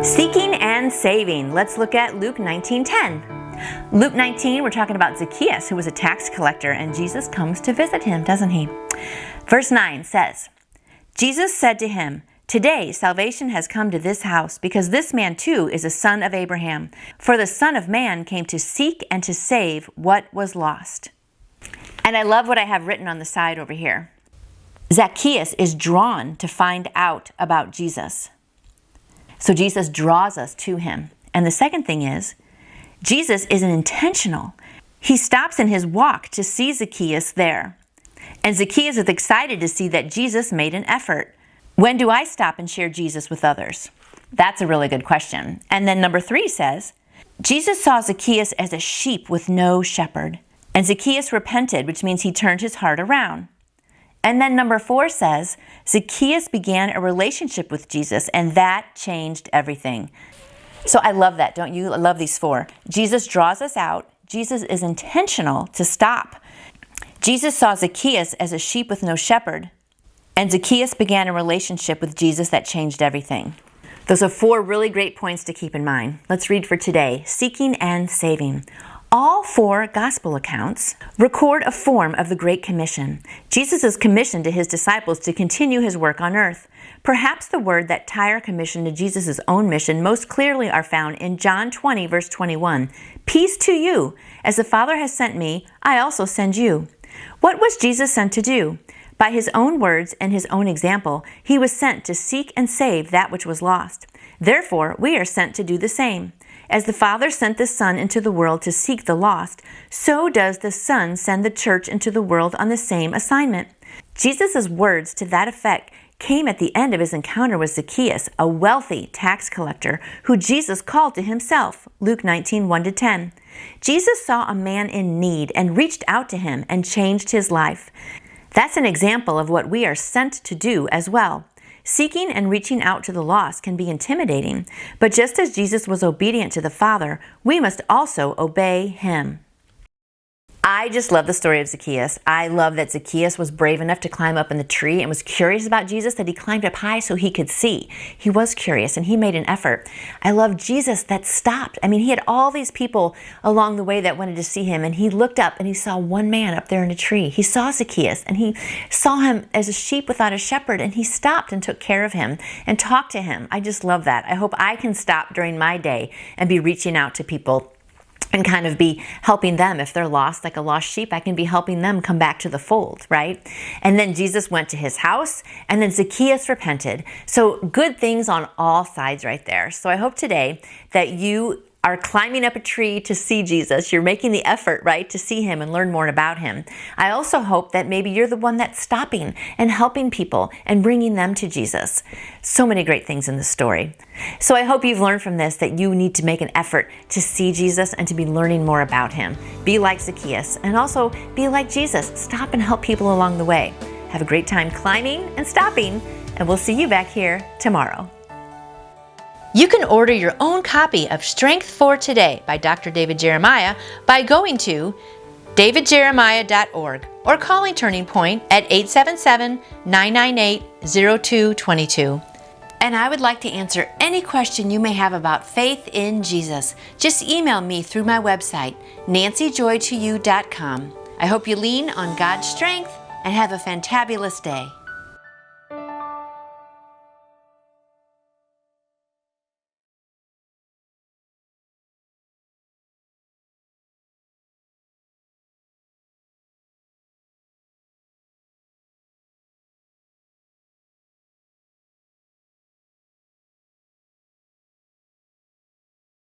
Seeking and saving. Let's look at Luke 19:10. Luke 19, we're talking about Zacchaeus, who was a tax collector, and Jesus comes to visit him, doesn't he? Verse 9 says, Jesus said to him, "Today salvation has come to this house, because this man too is a son of Abraham. For the Son of Man came to seek and to save what was lost." And I love what I have written on the side over here. Zacchaeus is drawn to find out about Jesus. So Jesus draws us to him. And the second thing is, Jesus is intentional. He stops in his walk to see Zacchaeus there. And Zacchaeus is excited to see that Jesus made an effort. When do I stop and share Jesus with others? That's a really good question. And then number 3 says, Jesus saw Zacchaeus as a sheep with no shepherd. And Zacchaeus repented, which means he turned his heart around. And then number 4 says, Zacchaeus began a relationship with Jesus, and that changed everything. So I love that, don't you? I love these 4. Jesus draws us out. Jesus is intentional to stop. Jesus saw Zacchaeus as a sheep with no shepherd. And Zacchaeus began a relationship with Jesus that changed everything. Those are 4 really great points to keep in mind. Let's read for today. Seeking and saving. All 4 gospel accounts record a form of the Great Commission. Jesus is commissioned to his disciples to continue his work on earth. Perhaps the word that tie our commission to Jesus' own mission most clearly are found in John 20, verse 21. Peace to you. As the Father has sent me, I also send you. What was Jesus sent to do? By his own words and his own example, he was sent to seek and save that which was lost. Therefore, we are sent to do the same. As the Father sent the Son into the world to seek the lost, so does the Son send the church into the world on the same assignment. Jesus' words to that effect came at the end of his encounter with Zacchaeus, a wealthy tax collector who Jesus called to himself, Luke 19, 1-10. Jesus saw a man in need and reached out to him and changed his life. That's an example of what we are sent to do as well. Seeking and reaching out to the lost can be intimidating, but just as Jesus was obedient to the Father, we must also obey him. I just love the story of Zacchaeus. I love that Zacchaeus was brave enough to climb up in the tree and was curious about Jesus, that he climbed up high so he could see. He was curious and he made an effort. I love Jesus that stopped. I mean, he had all these people along the way that wanted to see him, and he looked up and he saw one man up there in a tree. He saw Zacchaeus and he saw him as a sheep without a shepherd, and he stopped and took care of him and talked to him. I just love that. I hope I can stop during my day and be reaching out to people and kind of be helping them. If they're lost, like a lost sheep, I can be helping them come back to the fold, right? And then Jesus went to his house, and then Zacchaeus repented. So good things on all sides right there. So I hope today that you are climbing up a tree to see Jesus. You're making the effort, right, to see him and learn more about him. I also hope that maybe you're the one that's stopping and helping people and bringing them to Jesus. So many great things in this story. So I hope you've learned from this that you need to make an effort to see Jesus and to be learning more about him. Be like Zacchaeus, and also be like Jesus. Stop and help people along the way. Have a great time climbing and stopping, and we'll see you back here tomorrow. You can order your own copy of Strength for Today by Dr. David Jeremiah by going to davidjeremiah.org or calling Turning Point at 877-998-0222. And I would like to answer any question you may have about faith in Jesus. Just email me through my website, nancyjoytoyou.com. I hope you lean on God's strength and have a fantabulous day.